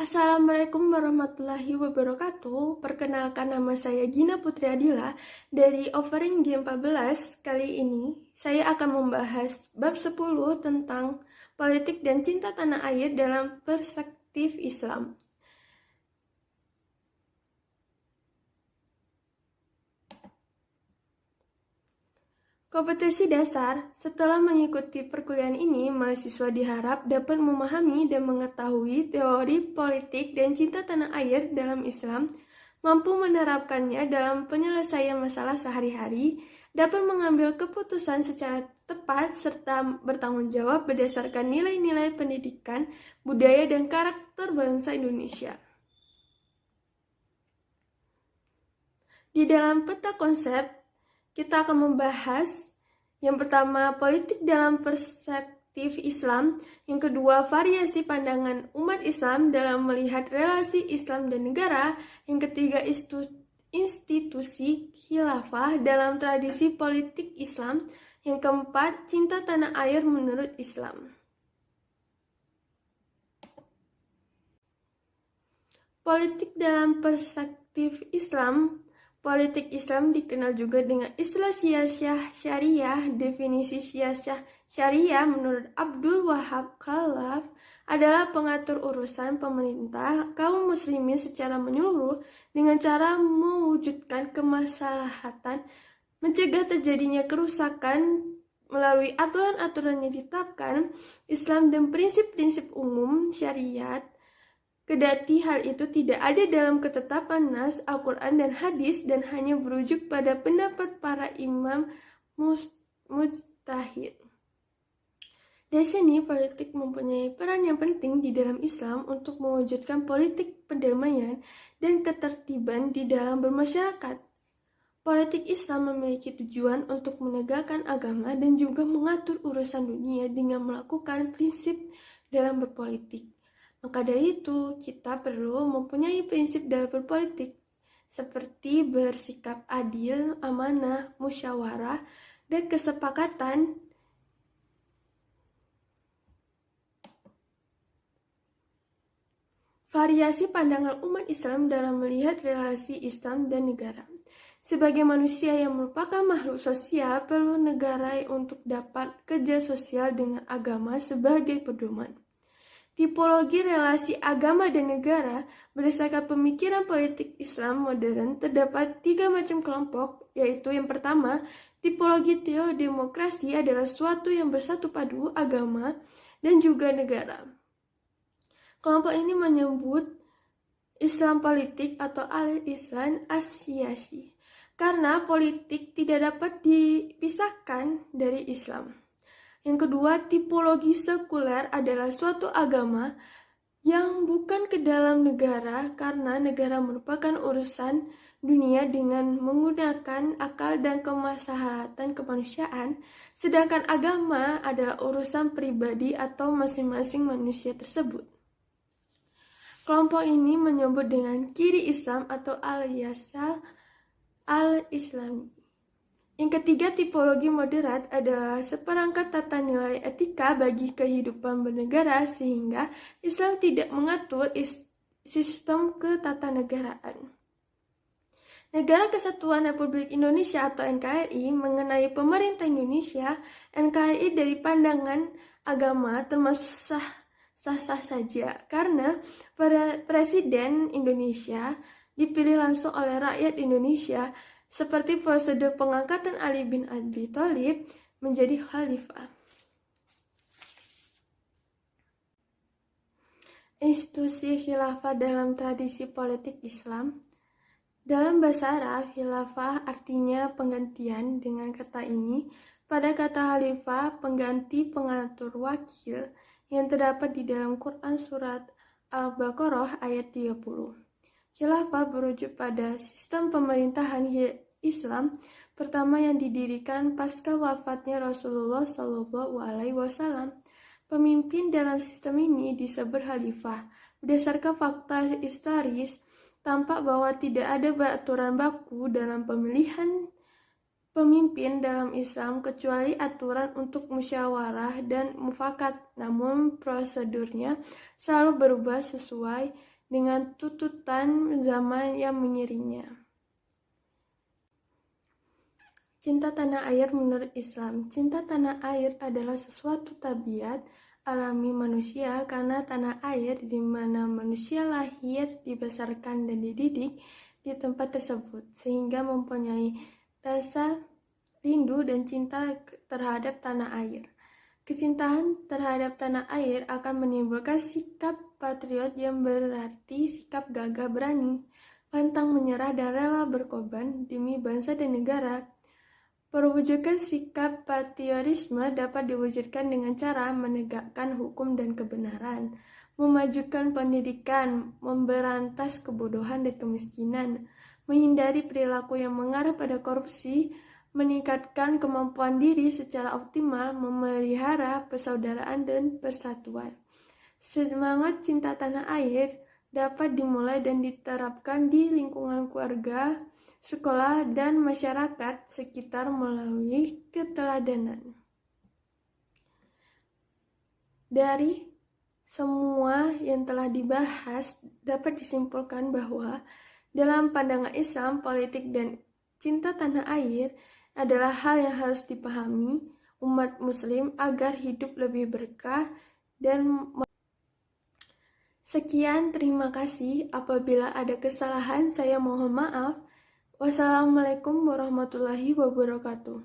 Assalamualaikum warahmatullahi wabarakatuh. Perkenalkan, nama saya Gina Putri Adila dari Offering G14. Kali ini saya akan membahas bab 10 tentang politik dan cinta tanah air dalam perspektif Islam. Kompetensi dasar. Setelah mengikuti perkuliahan ini, mahasiswa diharap dapat memahami dan mengetahui teori politik dan cinta tanah air dalam Islam, mampu menerapkannya dalam penyelesaian masalah sehari-hari, dapat mengambil keputusan secara tepat, serta bertanggung jawab berdasarkan nilai-nilai pendidikan, budaya, dan karakter bangsa Indonesia. Di dalam peta konsep, kita akan membahas yang pertama, politik dalam perspektif Islam. Yang kedua, variasi pandangan umat Islam dalam melihat relasi Islam dan negara. Yang ketiga, institusi khilafah dalam tradisi politik Islam. Yang keempat, cinta tanah air menurut Islam. Politik dalam perspektif Islam. Politik Islam dikenal juga dengan istilah siyasah syariah. Definisi siyasah syariah menurut Abdul Wahab Khalaf adalah pengatur urusan pemerintah kaum muslimin secara menyeluruh dengan cara mewujudkan kemaslahatan, mencegah terjadinya kerusakan melalui aturan-aturan yang ditetapkan Islam dan prinsip-prinsip umum syariat. Kedati hal itu tidak ada dalam ketetapan nas, Al-Quran, dan hadis, dan hanya berujuk pada pendapat para imam mujtahid. Dari sini, politik mempunyai peran yang penting di dalam Islam untuk mewujudkan politik perdamaian dan ketertiban di dalam bermasyarakat. Politik Islam memiliki tujuan untuk menegakkan agama dan juga mengatur urusan dunia dengan melakukan prinsip dalam berpolitik. Maka dari itu, kita perlu mempunyai prinsip dalam berpolitik, seperti bersikap adil, amanah, musyawarah, dan kesepakatan. Variasi pandangan umat Islam dalam melihat relasi Islam dan negara. Sebagai manusia yang merupakan makhluk sosial, perlu negara untuk dapat kerja sosial dengan agama sebagai pedoman. Tipologi relasi agama dan negara berdasarkan pemikiran politik Islam modern terdapat 3 macam kelompok, yaitu yang pertama, tipologi teodemokrasi adalah suatu yang bersatu padu agama dan juga negara. Kelompok ini menyebut Islam politik atau al-Islam asyasi, karena politik tidak dapat dipisahkan dari Islam. Yang kedua, tipologi sekuler adalah suatu agama yang bukan ke dalam negara karena negara merupakan urusan dunia dengan menggunakan akal dan kemaslahatan kemanusiaan, sedangkan agama adalah urusan pribadi atau masing-masing manusia tersebut. Kelompok ini menyebut dengan kiri Islam atau al-yasar al-islami. Yang ketiga, tipologi moderat adalah seperangkat tata nilai etika bagi kehidupan bernegara sehingga Islam tidak mengatur sistem ketatanegaraan. Negara Kesatuan Republik Indonesia atau NKRI mengenai pemerintah Indonesia. NKRI dari pandangan agama termasuk sah-sah saja karena Presiden Indonesia dipilih langsung oleh rakyat Indonesia, seperti prosedur pengangkatan Ali bin Abi Thalib menjadi khalifah. Institusi khilafah dalam tradisi politik Islam. Dalam bahasa Arab, khilafah artinya penggantian. Dengan kata ini, pada kata khalifah, pengganti, pengatur, wakil, yang terdapat di dalam Quran surat Al-Baqarah ayat 30. Khilafah merujuk pada sistem pemerintahan Islam pertama yang didirikan pasca wafatnya Rasulullah SAW. Pemimpin dalam sistem ini disebut khalifah. Berdasarkan fakta historis, tampak bahwa tidak ada aturan baku dalam pemilihan pemimpin dalam Islam kecuali aturan untuk musyawarah dan mufakat, namun prosedurnya selalu berubah sesuai dengan tuntutan zaman yang mengiringnya. Cinta tanah air menurut Islam. Cinta tanah air adalah sesuatu tabiat alami manusia karena tanah air di mana manusia lahir, dibesarkan, dan dididik di tempat tersebut, sehingga mempunyai rasa rindu dan cinta terhadap tanah air. Kecintaan terhadap tanah air akan menimbulkan sikap patriot yang berarti sikap gagah berani, pantang menyerah dan rela berkorban demi bangsa dan negara. Perwujudan sikap patriotisme dapat diwujudkan dengan cara menegakkan hukum dan kebenaran, memajukan pendidikan, memberantas kebodohan dan kemiskinan, menghindari perilaku yang mengarah pada korupsi, meningkatkan kemampuan diri secara optimal, memelihara persaudaraan dan persatuan. Semangat cinta tanah air dapat dimulai dan diterapkan di lingkungan keluarga, sekolah, dan masyarakat sekitar melalui keteladanan. Dari semua yang telah dibahas, dapat disimpulkan bahwa dalam pandangan Islam, politik dan cinta tanah air adalah hal yang harus dipahami umat muslim agar hidup lebih berkah dan sekian, terima kasih. Apabila ada kesalahan, saya mohon maaf. Wassalamualaikum warahmatullahi wabarakatuh.